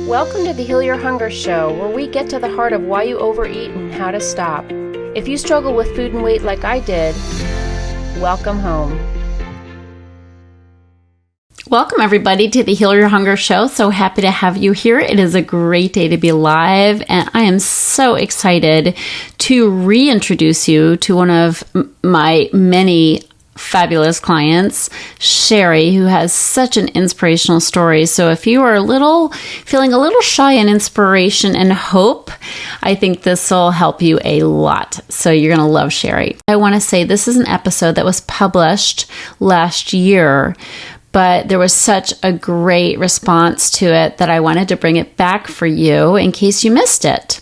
Welcome to the Heal Your Hunger Show, where we get to the heart of why you overeat and how to stop. If you struggle with food and weight like I did, welcome home. Welcome, everybody, to the Heal Your Hunger Show. So happy to have you here. It is a great day to be live, and I am so excited to reintroduce you to one of my many fabulous clients, Sheri, who has such an inspirational story. So if you are feeling a little shy in inspiration and hope, I think this will help you a lot. So you're going to love Sheri. I want to say this is an episode that was published last year, but there was such a great response to it that I wanted to bring it back for you in case you missed it.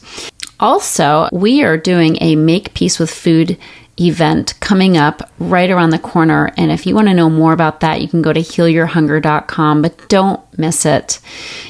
Also, we are doing a Make Peace with Food event coming up right around the corner. And if you want to know more about that, you can go to healyourhunger.com, but don't miss it.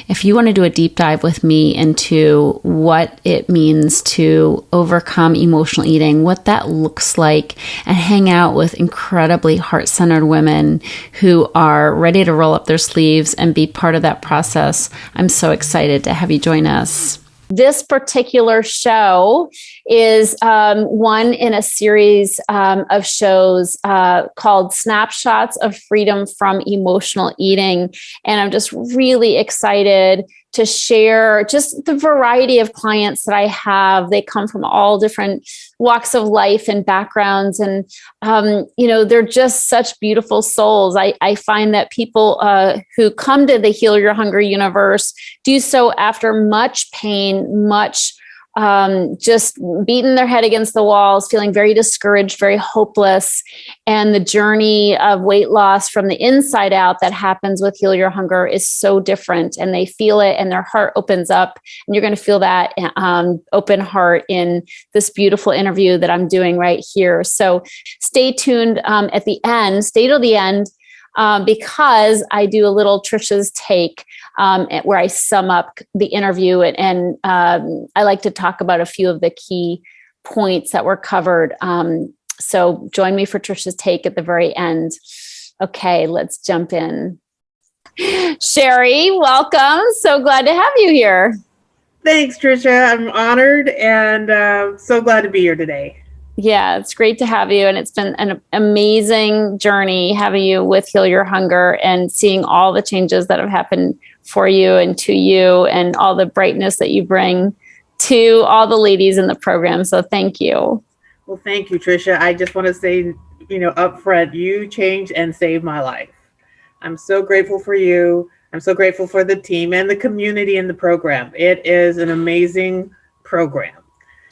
If you want to do a deep dive with me into what it means to overcome emotional eating, what that looks like, and hang out with incredibly heart-centered women who are ready to roll up their sleeves and be part of that process, I'm so excited to have you join us. This particular show is one in a series of shows called Snapshots of Freedom from Emotional Eating. And I'm just really excited to share just the variety of clients that I have. They come from all different walks of life and backgrounds. And, they're just such beautiful souls. I find that people who come to the Heal Your Hunger universe do so after much pain, much just beating their head against the walls, feeling very discouraged, very hopeless. And the journey of weight loss from the inside out that happens with Heal Your Hunger is so different. And they feel it and their heart opens up. And you're going to feel that open heart in this beautiful interview that I'm doing right here. So stay tuned at the end, stay till the end. Because I do a little Tricia's take where I sum up the interview and I like to talk about a few of the key points that were covered. So join me for Tricia's take at the very end. Okay, let's jump in. Sheri, welcome. So glad to have you here. Thanks, Tricia. I'm honored and so glad to be here today. Yeah, it's great to have you. And it's been an amazing journey having you with Heal Your Hunger and seeing all the changes that have happened for you and to you and all the brightness that you bring to all the ladies in the program. So thank you. Well, thank you, Tricia. I just want to say, up front, you changed and saved my life. I'm so grateful for you. I'm so grateful for the team and the community in the program. It is an amazing program.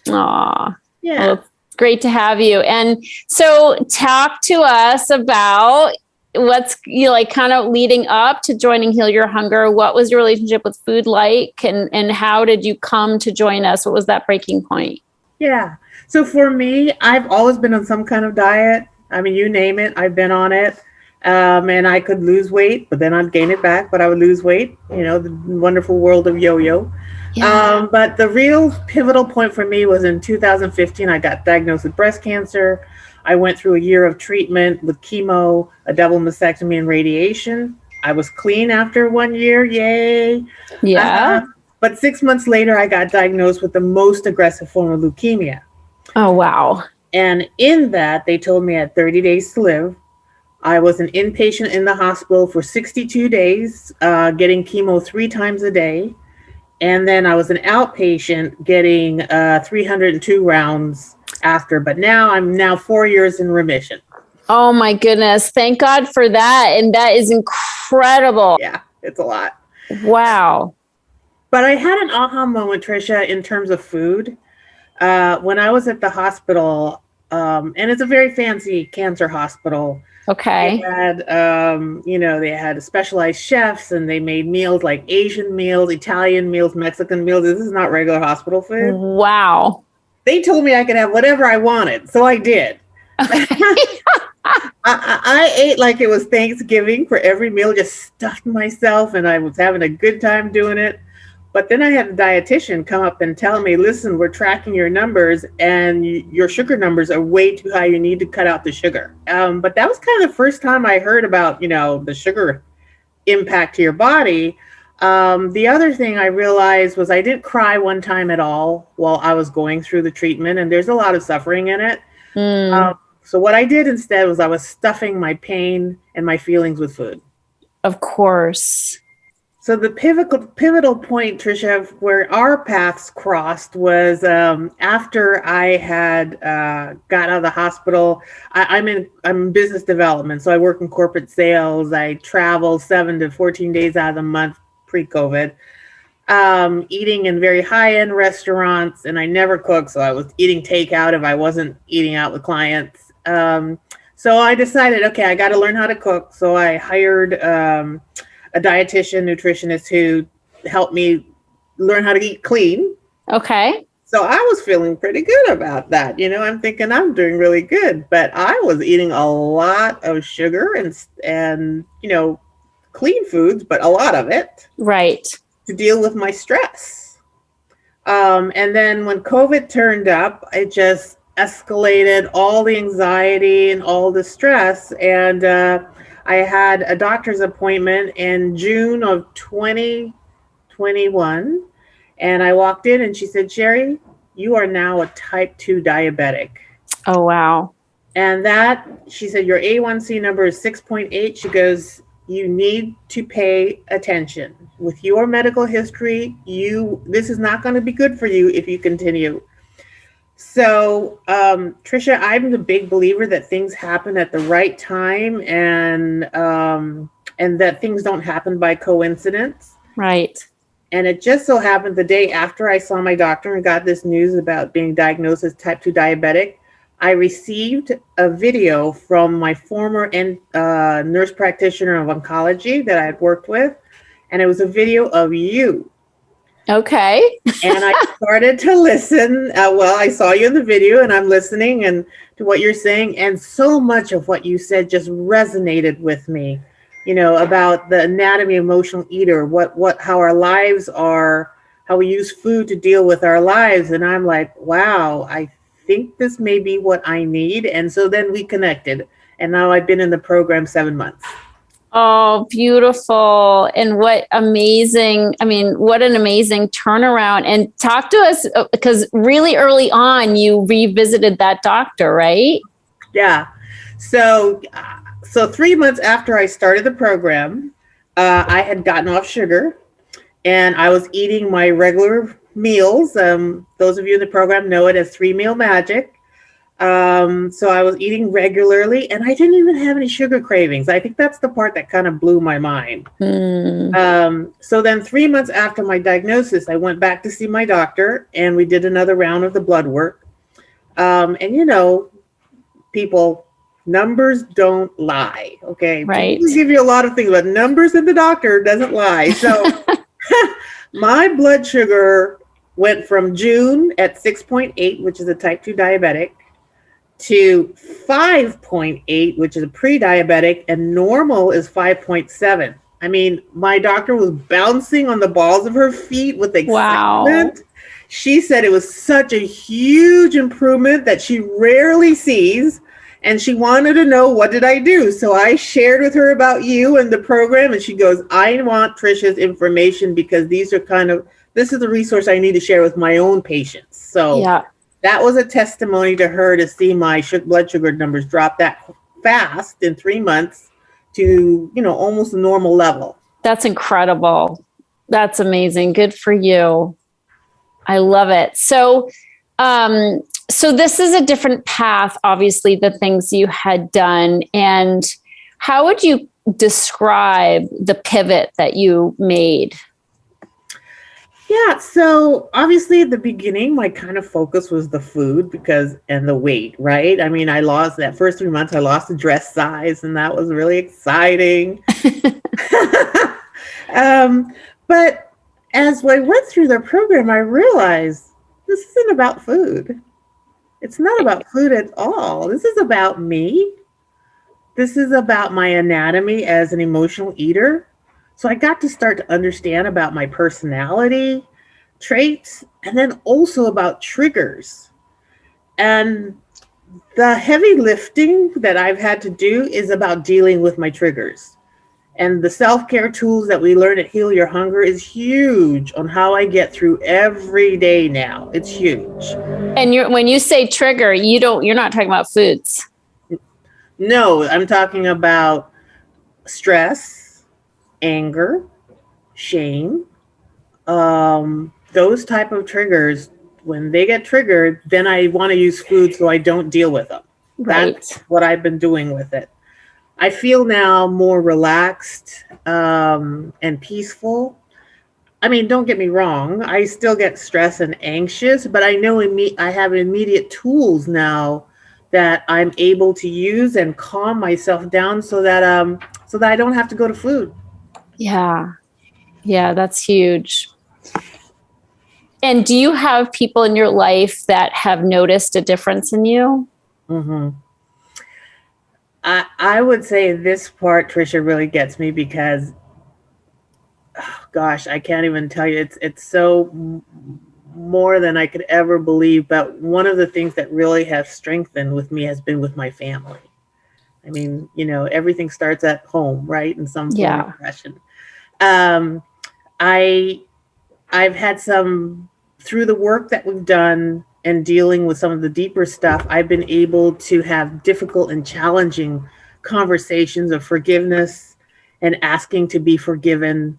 Aw. Yeah. Well, great to have you. And so talk to us about what's kind of leading up to joining Heal Your Hunger. What was your relationship with food like and how did you come to join us? What was that breaking point? Yeah. So for me, I've always been on some kind of diet. I mean, you name it, I've been on it. And I could lose weight, but then I'd gain it back, but I would lose weight, the wonderful world of yo-yo. Yeah. But the real pivotal point for me was in 2015, I got diagnosed with breast cancer. I went through a year of treatment with chemo, a double mastectomy, and radiation. I was clean after 1 year. Yay. Yeah. But 6 months later, I got diagnosed with the most aggressive form of leukemia. Oh, wow. And in that, they told me I had 30 days to live. I was an inpatient in the hospital for 62 days, getting chemo 3 times a day. And then I was an outpatient getting 302 rounds after. But now I'm 4 years in remission. Oh, my goodness. Thank God for that. And that is incredible. Yeah, it's a lot. Wow. But I had an aha moment, Tricia, in terms of food. When I was at the hospital, and it's a very fancy cancer hospital. Okay. They had, they had specialized chefs and they made meals like Asian meals, Italian meals, Mexican meals. This is not regular hospital food. Wow. They told me I could have whatever I wanted. So I did. Okay. I ate like it was Thanksgiving for every meal, just stuffed myself and I was having a good time doing it. But then I had a dietitian come up and tell me, listen, we're tracking your numbers and your sugar numbers are way too high. You need to cut out the sugar. But that was kind of the first time I heard about, the sugar impact to your body. The other thing I realized was I didn't cry one time at all while I was going through the treatment, and there's a lot of suffering in it. Mm, So what I did instead was I was stuffing my pain and my feelings with food. of course. So the pivotal point, Tricia, where our paths crossed was after I had got out of the hospital. I'm in business development, so I work in corporate sales. I travel 7 to 14 days out of the month pre-COVID, eating in very high-end restaurants, and I never cooked, so I was eating takeout if I wasn't eating out with clients. So I decided, okay, I got to learn how to cook. So I hired a dietitian, nutritionist who helped me learn how to eat clean. Okay. So I was feeling pretty good about that. I'm thinking I'm doing really good, but I was eating a lot of sugar and clean foods, but a lot of it. Right. To deal with my stress. And then when COVID turned up, it just escalated all the anxiety and all the stress. And I had a doctor's appointment in June of 2021. And I walked in and she said, Sheri, you are now a type 2 diabetic. Oh, wow. And she said, your A1C number is 6.8. She goes, you need to pay attention. With your medical history, this is not going to be good for you if you continue. So, Tricia, I'm the big believer that things happen at the right time and that things don't happen by coincidence. Right. And it just so happened the day after I saw my doctor and got this news about being diagnosed as type 2 diabetic, I received a video from my former nurse practitioner of oncology that I had worked with, and it was a video of you. Okay. And I started to listen. I saw you in the video, and I'm listening and to what you're saying, and so much of what you said just resonated with me. About the anatomy of emotional eater, how our lives are, how we use food to deal with our lives, and I'm like, wow, I think this may be what I need. And so then we connected, and now I've been in the program 7 months. Oh, beautiful. And what an amazing turnaround. And talk to us, because really early on you revisited that doctor, right? Yeah. So 3 months after I started the program, I had gotten off sugar and I was eating my regular meals. Those of you in the program know it as 3-meal magic. So I was eating regularly and I didn't even have any sugar cravings. I think that's the part that kind of blew my mind. So then 3 months after my diagnosis, I went back to see my doctor and we did another round of the blood work. And people, numbers don't lie. Okay. Right. People give you a lot of things, but numbers in the doctor doesn't lie. So my blood sugar went from June at 6.8, which is a type 2 diabetic, to 5.8, which is a pre-diabetic, and normal is 5.7. I mean, my doctor was bouncing on the balls of her feet with excitement. Wow. She said it was such a huge improvement that she rarely sees, and she wanted to know, what did I do? So I shared with her about you and the program, and she goes, I want Tricia's information because this is the resource I need to share with my own patients. So yeah. That was a testimony to her to see my blood sugar numbers drop that fast in 3 months to, almost a normal level. That's incredible. That's amazing. Good for you. I love it. So this is a different path, obviously, the things you had done. And how would you describe the pivot that you made? Yeah, so obviously at the beginning, my kind of focus was the food and the weight, right? I mean, I lost that first 3 months, I lost the dress size, and that was really exciting. But as I went through the program, I realized this isn't about food. It's not about food at all. This is about me. This is about my anatomy as an emotional eater. So I got to start to understand about my personality traits and then also about triggers. And the heavy lifting that I've had to do is about dealing with my triggers. And the self-care tools that we learn at Heal Your Hunger is huge on how I get through every day now. It's huge. And when you say trigger, you're not talking about foods. No, I'm talking about stress, anger, shame, those type of triggers. When they get triggered, then I want to use food so I don't deal with them. Right. That's what I've been doing with it. I feel now more relaxed and peaceful. I mean, don't get me wrong. I still get stressed and anxious, but I know I have immediate tools now that I'm able to use and calm myself down so that I don't have to go to food. Yeah. Yeah, that's huge. And do you have people in your life that have noticed a difference in you? Mm-hmm. I would say this part, Tricia, really gets me because, oh, gosh, I can't even tell you. It's so more than I could ever believe. But one of the things that really has strengthened with me has been with my family. I mean, everything starts at home, right? In some form or fashion. I've had through the work that we've done and dealing with some of the deeper stuff, I've been able to have difficult and challenging conversations of forgiveness and asking to be forgiven.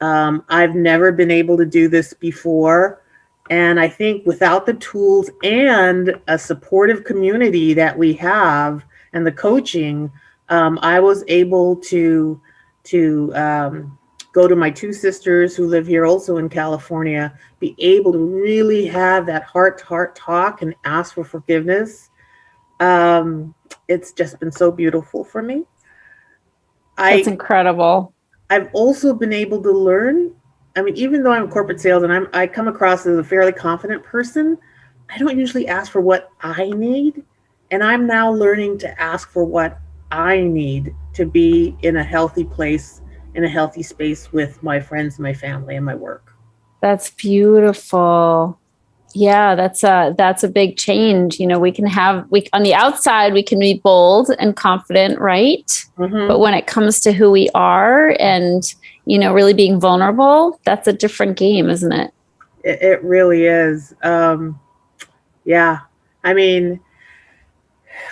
I've never been able to do this before. And I think without the tools and a supportive community that we have and the coaching, I was able to go to my two sisters who live here also in California, be able to really have that heart-to-heart talk and ask for forgiveness. It's just been so beautiful for me. That's incredible. I've also been able to learn. I mean, even though I'm corporate sales and I come across as a fairly confident person, I don't usually ask for what I need. And I'm now learning to ask for what I need to be in a healthy place, in a healthy space with my friends, my family, and my work. That's beautiful. Yeah, that's a big change. We on the outside, we can be bold and confident, right? Mm-hmm. But when it comes to who we are and, really being vulnerable, that's a different game, isn't it? It really is. Yeah. I mean,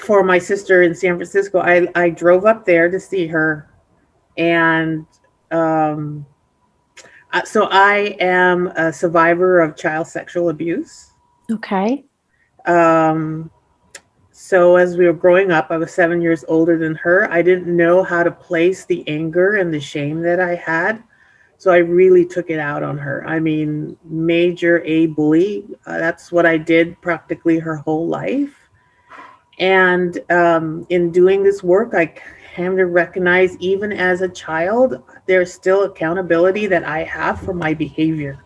for my sister in San Francisco, I drove up there to see her. And so I am a survivor of child sexual abuse. Okay. So as we were growing up, I was 7 years older than her. I didn't know how to place the anger and the shame that I had. So I really took it out on her. I mean, major A bully. That's what I did practically her whole life. And in doing this work, I came to recognize even as a child, there's still accountability that I have for my behavior.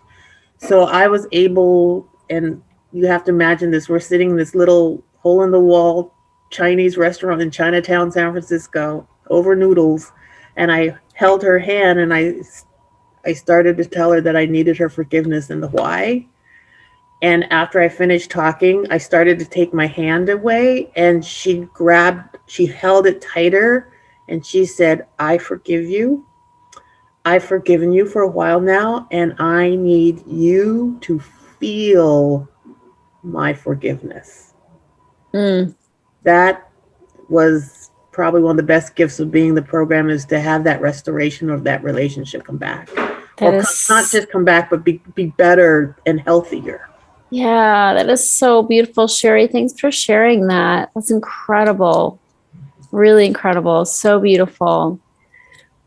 So I was able, and you have to imagine this, we're sitting in this little hole in the wall Chinese restaurant in Chinatown, San Francisco, over noodles. And I held her hand and I started to tell her that I needed her forgiveness and the why. And after I finished talking, I started to take my hand away and she held it tighter and she said, I forgive you. I've forgiven you for a while now and I need you to feel my forgiveness. That was probably one of the best gifts of being the program, is to have that restoration of that relationship come back. Not just come back, but be better and healthier. Yeah, that is so beautiful, Sheri. Thanks for sharing that. That's incredible. Really incredible. So beautiful.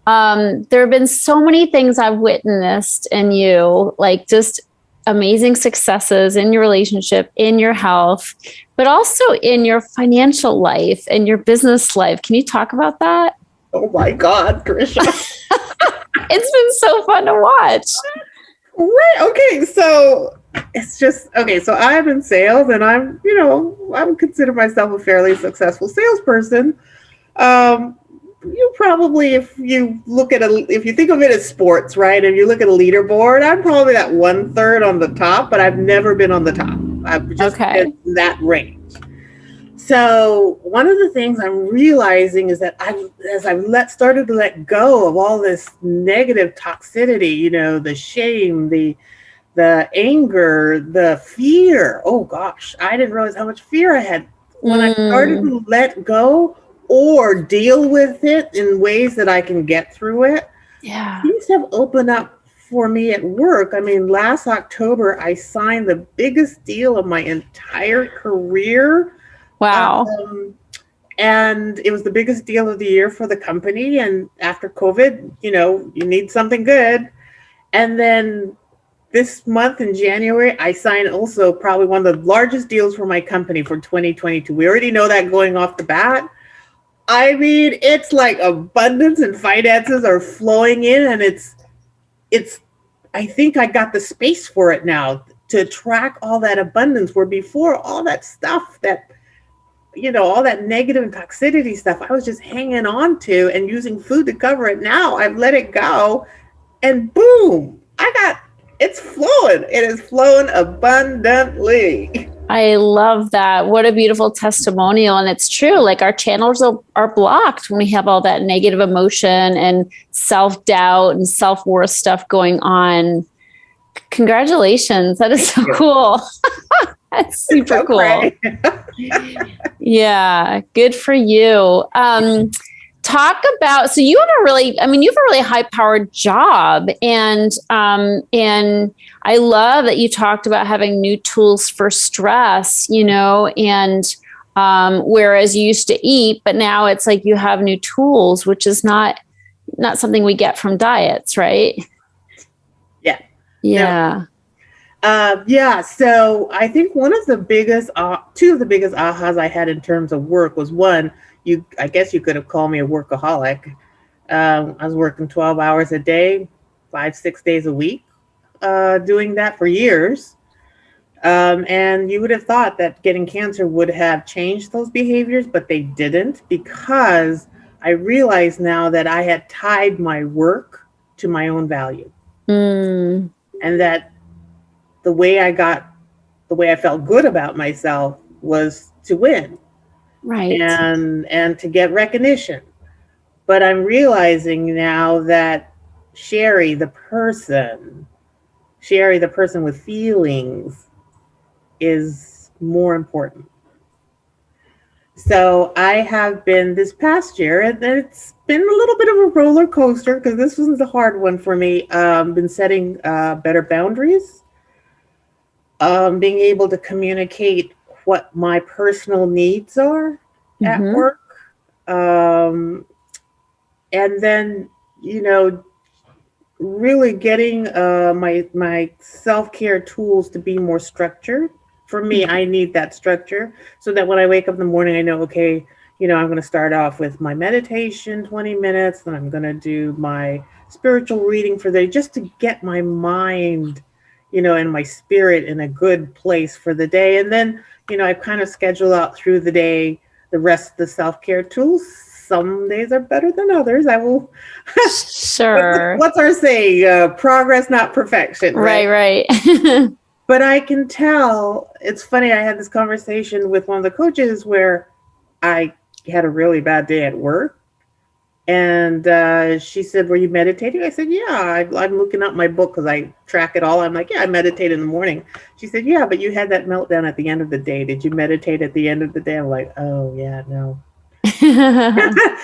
There have been so many things I've witnessed in you, like just amazing successes in your relationship, in your health, but also in your financial life and your business life. Can you talk about that? Oh my God, Tricia. It's been so fun to watch. Right. Okay. So it's just, okay. So I'm in sales and I would consider myself a fairly successful salesperson. You probably, if you think of it as sports, right? If you look at a leaderboard, I'm probably that 1/3 on the top, but I've never been on the top. I've just been in that range. So one of the things I'm realizing is that as I've started to let go of all this negative toxicity, the shame, the anger, the fear. Oh gosh, I didn't realize how much fear I had when I started to let go or deal with it in ways that I can get through it. Yeah. Things have opened up for me at work. I mean, last October, I signed the biggest deal of my entire career. Wow. And it was the biggest deal of the year for the company. And after COVID, you need something good. And then this month in January, I signed also probably one of the largest deals for my company for 2022. We already know that going off the bat. I mean, it's like abundance and finances are flowing in, and it's, I think I got the space for it now to attract all that abundance, where before all that stuff that, all that negative and toxicity stuff, I was just hanging on to and using food to cover it. Now I've let it go, and boom, it's flowing. It is flowing abundantly. I love that. What a beautiful testimonial. And it's true. Like, our channels are blocked when we have all that negative emotion and self-doubt and self-worth stuff going on. Congratulations. That is so cool. That's super cool. Yeah. Good for you. Talk about, so you have a really high powered job, and I love that you talked about having new tools for stress, and whereas you used to eat, but now it's like you have new tools, which is not something we get from diets, right? Yeah. Yeah. Yeah. So I think two of the biggest ahas I had in terms of work was one, I guess you could have called me a workaholic. I was working 12 hours a day, 5-6 days a week, doing that for years. And you would have thought that getting cancer would have changed those behaviors, but they didn't, because I realize now that I had tied my work to my own value. And that the way I felt good about myself was to win. Right. And to get recognition. But I'm realizing now that Sheri, the person with feelings, is more important. So I have been, this past year, and it's been a little bit of a roller coaster, because this was a hard one for me, been setting better boundaries, being able to communicate what my personal needs are at work. And then, really getting my self-care tools to be more structured. For me, I need that structure so that when I wake up in the morning, I know, okay, I'm going to start off with my meditation, 20 minutes, then I'm going to do my spiritual reading for the day, just to get my mind, and my spirit in a good place for the day. And then, I kind of schedule out through the day the rest of the self-care tools. Some days are better than others. I will. Sure. What's our saying? Progress, not perfection. Right. But I can tell, it's funny, I had this conversation with one of the coaches where I had a really bad day at work. And she said, were you meditating? I said, yeah, I'm looking up my book because I track it all. I'm like, yeah, I meditate in the morning. She said, yeah, but you had that meltdown at the end of the day. Did you meditate at the end of the day? I'm like, oh, yeah, no.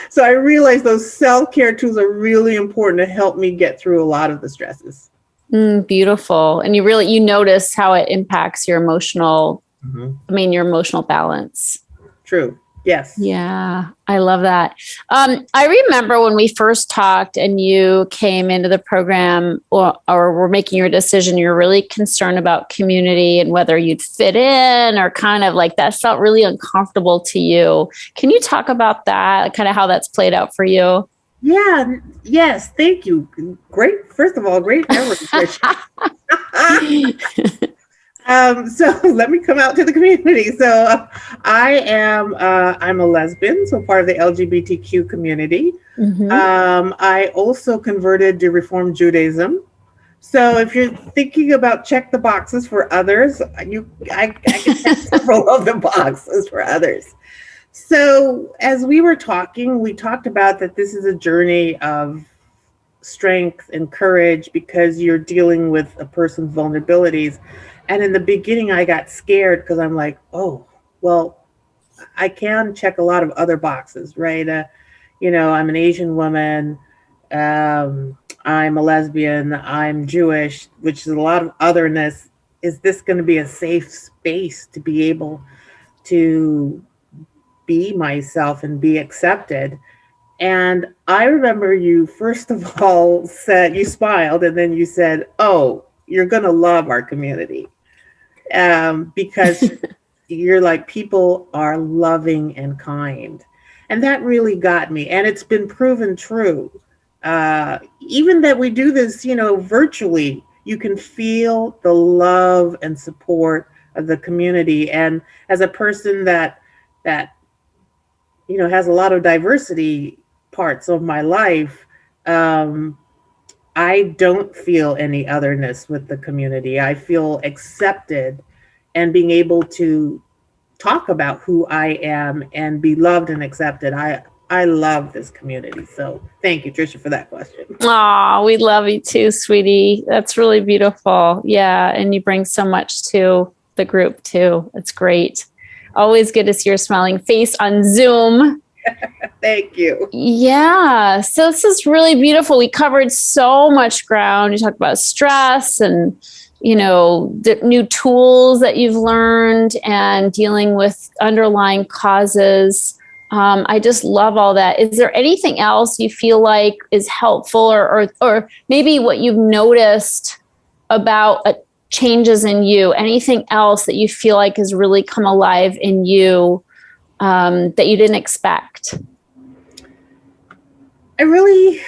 So I realized those self-care tools are really important to help me get through a lot of the stresses. Beautiful. And you notice how it impacts your emotional, your emotional balance. True. Yes. Yeah, I love that. I remember when we first talked and you came into the program or were making your decision, you're really concerned about community and whether you'd fit in, or kind of like that felt really uncomfortable to you. Can you talk about that, kind of how that's played out for you? Yeah. Yes. Thank you. Great. First of all, great effort. So let me come out to the community. So I'm a lesbian, so part of the LGBTQ community. I also converted to Reform Judaism. So if you're thinking about check the boxes for others, I can check several of the boxes for others. So as we were talking, we talked about that this is a journey of strength and courage because you're dealing with a person's vulnerabilities. And in the beginning, I got scared because I'm like, oh, well, I can check a lot of other boxes, right? I'm an Asian woman. I'm a lesbian. I'm Jewish, which is a lot of otherness. Is this going to be a safe space to be able to be myself and be accepted? And I remember you, first of all, said, you smiled, and then you said, oh, you're going to love our community. Because you're like, people are loving and kind. And that really got me. And it's been proven true. Even that we do this, virtually, you can feel the love and support of the community. And as a person that has a lot of diversity parts of my life, I don't feel any otherness with the community. I feel accepted, and being able to talk about who I am and be loved and accepted. I love this community. So thank you, Tricia, for that question. Aw, we love you too, sweetie. That's really beautiful. Yeah. And you bring so much to the group too. It's great. Always good to see your smiling face on Zoom. Thank you. Yeah. So this is really beautiful. We covered so much ground. You talked about stress and, the new tools that you've learned and dealing with underlying causes. I just love all that. Is there anything else you feel like is helpful or maybe what you've noticed about changes in you? Anything else that you feel like has really come alive in you that you didn't expect? Again,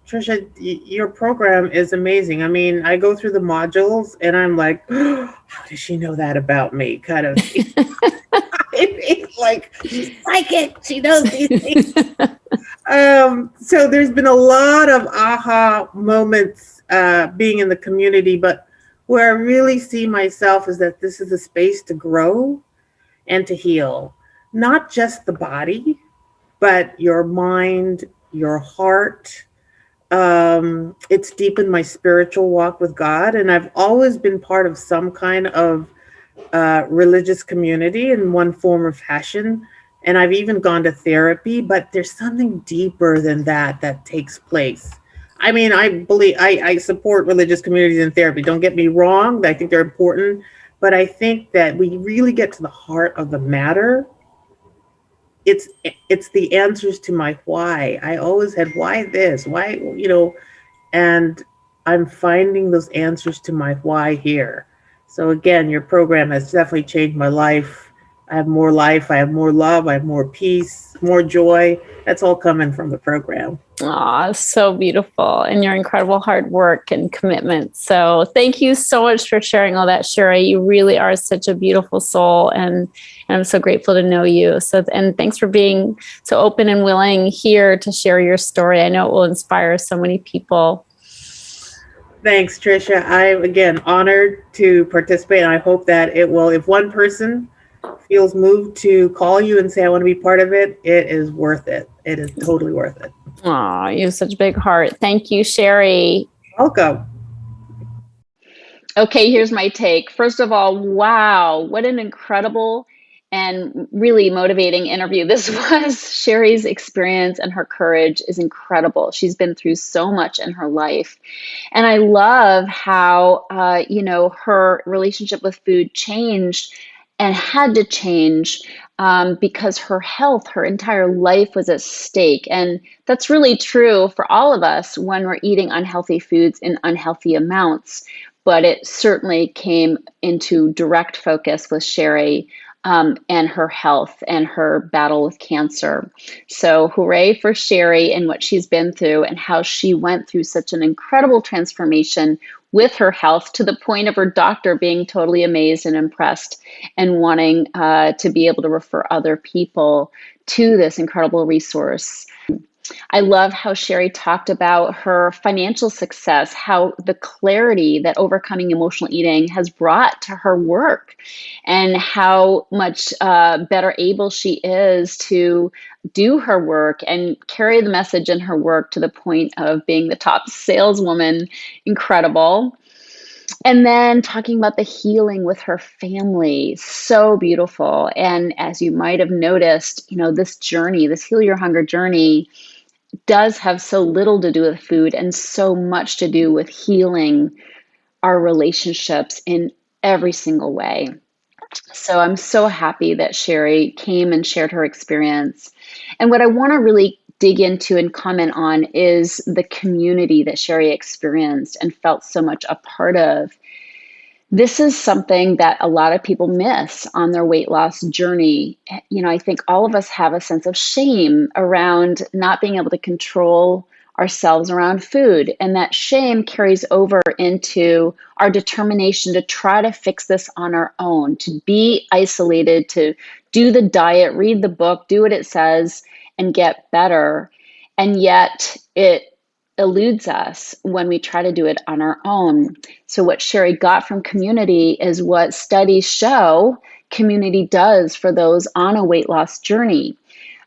Tricia, your program is amazing. I mean, I go through the modules and I'm like, oh, how does she know that about me? Kind of. It's like, she's psychic. She knows these things. So there's been a lot of aha moments being in the community, but where I really see myself is that this is a space to grow and to heal, not just the body, but your mind, your heart. It's deepened my spiritual walk with God, and I've always been part of some kind of religious community in one form or fashion, and I've even gone to therapy, but there's something deeper than that takes place. I mean, I support religious communities and therapy. Don't get me wrong. I think they're important, but I think that we really get to the heart of the matter. It's the answers to my why. I always had why this, why, and I'm finding those answers to my why here. So again, your program has definitely changed my life. I have more life, I have more love, I have more peace, more joy. That's all coming from the program. Aw, so beautiful. And your incredible hard work and commitment. So thank you so much for sharing all that, Sheri. You really are such a beautiful soul. And I'm so grateful to know you. And thanks for being so open and willing here to share your story. I know it will inspire so many people. Thanks, Tricia. I'm again honored to participate. And I hope that it will, if one person feels moved to call you and say, I want to be part of it, it is worth it. It is totally worth it. Aw, you have such a big heart. Thank you, Sheri. Welcome. Okay, here's my take. First of all, wow, what an incredible and really motivating interview this was. Sheri's experience and her courage is incredible. She's been through so much in her life. And I love how, her relationship with food changed and had to change because her health, her entire life was at stake. And that's really true for all of us when we're eating unhealthy foods in unhealthy amounts. But it certainly came into direct focus with Sheri and her health and her battle with cancer. So hooray for Sheri and what she's been through and how she went through such an incredible transformation with her health to the point of her doctor being totally amazed and impressed and wanting to be able to refer other people to this incredible resource. I love how Sheri talked about her financial success, how the clarity that overcoming emotional eating has brought to her work, and how much better able she is to do her work and carry the message in her work to the point of being the top saleswoman. Incredible. And then talking about the healing with her family, so beautiful. And as you might have noticed, this journey, this Heal Your Hunger journey, does have so little to do with food and so much to do with healing our relationships in every single way. So I'm so happy that Sheri came and shared her experience. And what I want to really dig into and comment on is the community that Sheri experienced and felt so much a part of. This is something that a lot of people miss on their weight loss journey. I think all of us have a sense of shame around not being able to control ourselves around food. And that shame carries over into our determination to try to fix this on our own, to be isolated, to do the diet, read the book, do what it says, and get better. And yet it eludes us when we try to do it on our own. So what Sheri got from community is what studies show community does for those on a weight loss journey.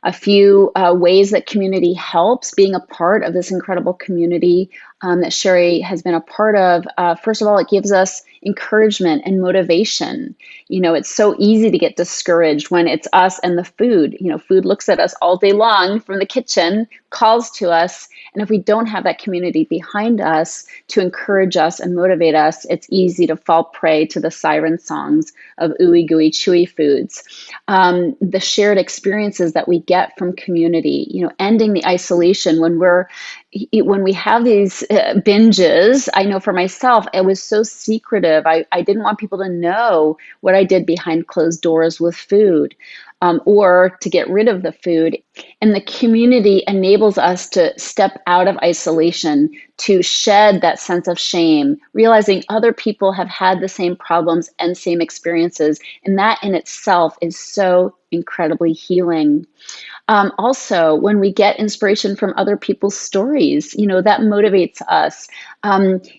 A few ways that community helps, being a part of this incredible community that Sheri has been a part of. First of all, it gives us encouragement and motivation. It's so easy to get discouraged when it's us and the food. Food looks at us all day long from the kitchen, calls to us. And if we don't have that community behind us to encourage us and motivate us, it's easy to fall prey to the siren songs of ooey gooey chewy foods. The shared experiences that we get from community, ending the isolation when we have these binges. I know for myself, it was so secretive. I didn't want people to know what I did behind closed doors with food. Or to get rid of the food. And the community enables us to step out of isolation, to shed that sense of shame, realizing other people have had the same problems and same experiences. And that in itself is so incredibly healing. Also, when we get inspiration from other people's stories, that motivates us.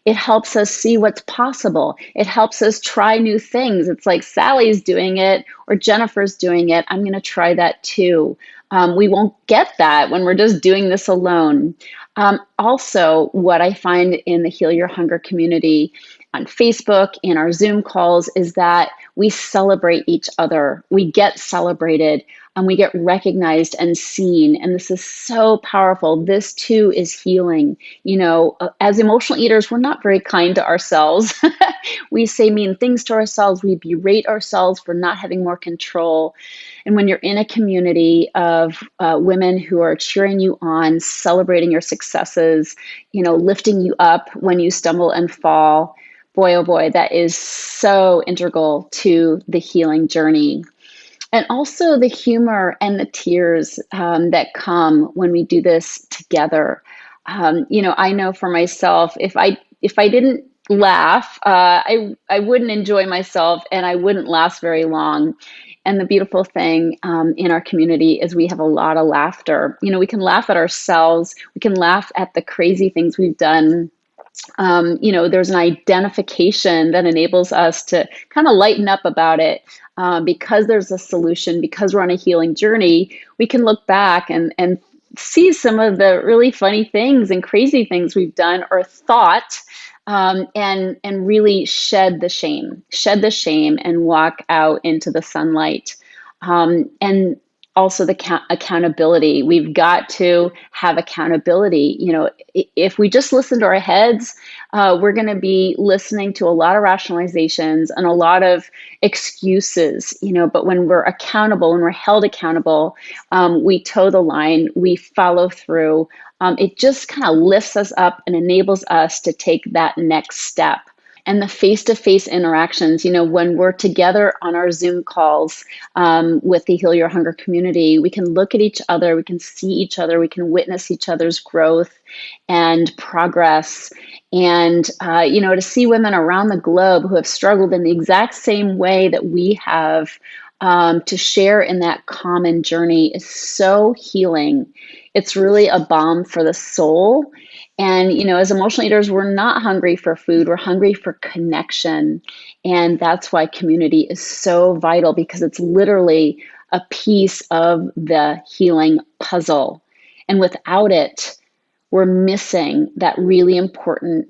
It helps us see what's possible. It helps us try new things. It's like Sally's doing it or Jennifer's doing it. I'm going to try that too. We won't get that when we're just doing this alone. Also, what I find in the Heal Your Hunger community on Facebook, in our Zoom calls, is that we celebrate each other. We get celebrated. And we get recognized and seen. And this is so powerful. This too is healing. As emotional eaters, we're not very kind to ourselves. We say mean things to ourselves. We berate ourselves for not having more control. And when you're in a community of women who are cheering you on, celebrating your successes, lifting you up when you stumble and fall, boy, oh boy, that is so integral to the healing journey. And also the humor and the tears that come when we do this together. I know for myself, if I didn't laugh, I wouldn't enjoy myself and I wouldn't last very long. And the beautiful thing in our community is we have a lot of laughter. We can laugh at ourselves. We can laugh at the crazy things we've done. There's an identification that enables us to kind of lighten up about it. Because there's a solution, because we're on a healing journey, we can look back and see some of the really funny things and crazy things we've done or thought, and really shed the shame and walk out into the sunlight. And also the accountability. We've got to have accountability. If we just listen to our heads, we're going to be listening to a lot of rationalizations and a lot of excuses, but when we're accountable, when we're held accountable, we toe the line, we follow through. It just kind of lifts us up and enables us to take that next step. And the face-to-face interactions, when we're together on our Zoom calls with the Heal Your Hunger community, we can look at each other, we can see each other, we can witness each other's growth and progress. And, to see women around the globe who have struggled in the exact same way that we have, to share in that common journey is so healing. It's really a balm for the soul. And, as emotional eaters, we're not hungry for food. We're hungry for connection. And that's why community is so vital, because it's literally a piece of the healing puzzle. And without it, we're missing that really important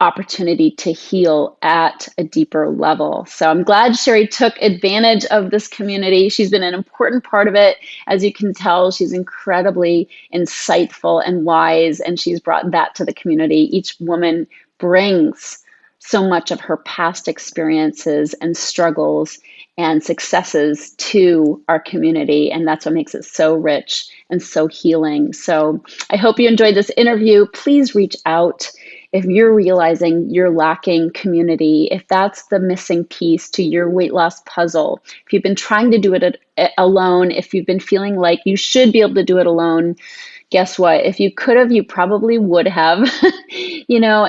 opportunity to heal at a deeper level. So I'm glad Sheri took advantage of this community. She's been an important part of it. As you can tell, she's incredibly insightful and wise, and she's brought that to the community. Each woman brings so much of her past experiences and struggles and successes to our community, and that's what makes it so rich and so healing. So I hope you enjoyed this interview. Please reach out if you're realizing you're lacking community, if that's the missing piece to your weight loss puzzle, if you've been trying to do it alone, if you've been feeling like you should be able to do it alone, guess what? If you could have, you probably would have,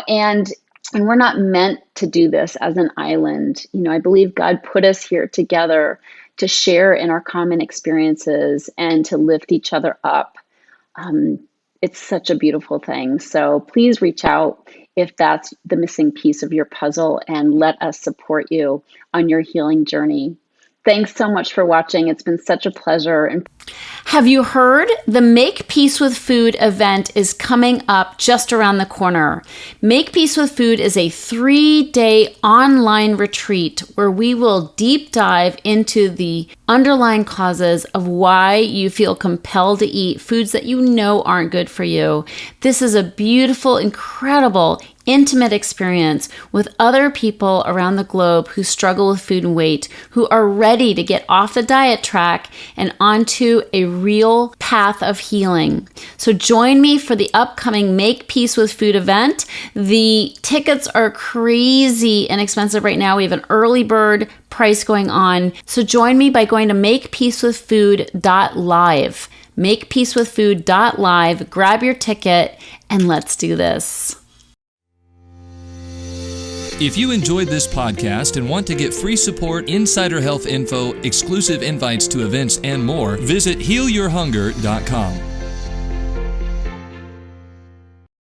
and we're not meant to do this as an island. I believe God put us here together to share in our common experiences and to lift each other up. It's such a beautiful thing. So please reach out if that's the missing piece of your puzzle, and let us support you on your healing journey. Thanks so much for watching. It's been such a pleasure. Have you heard? The Make Peace with Food event is coming up just around the corner. Make Peace with Food is a 3-day online retreat where we will deep dive into the underlying causes of why you feel compelled to eat foods that you know aren't good for you. This is a beautiful, incredible, intimate experience with other people around the globe who struggle with food and weight, who are ready to get off the diet track and onto a real path of healing. So join me for the upcoming Make Peace with Food event. The tickets are crazy inexpensive right now. We have an early bird price going on. So join me by going to makepeacewithfood.live. Makepeacewithfood.live. Grab your ticket and let's do this. If you enjoyed this podcast and want to get free support, insider health info, exclusive invites to events, and more, visit healyourhunger.com.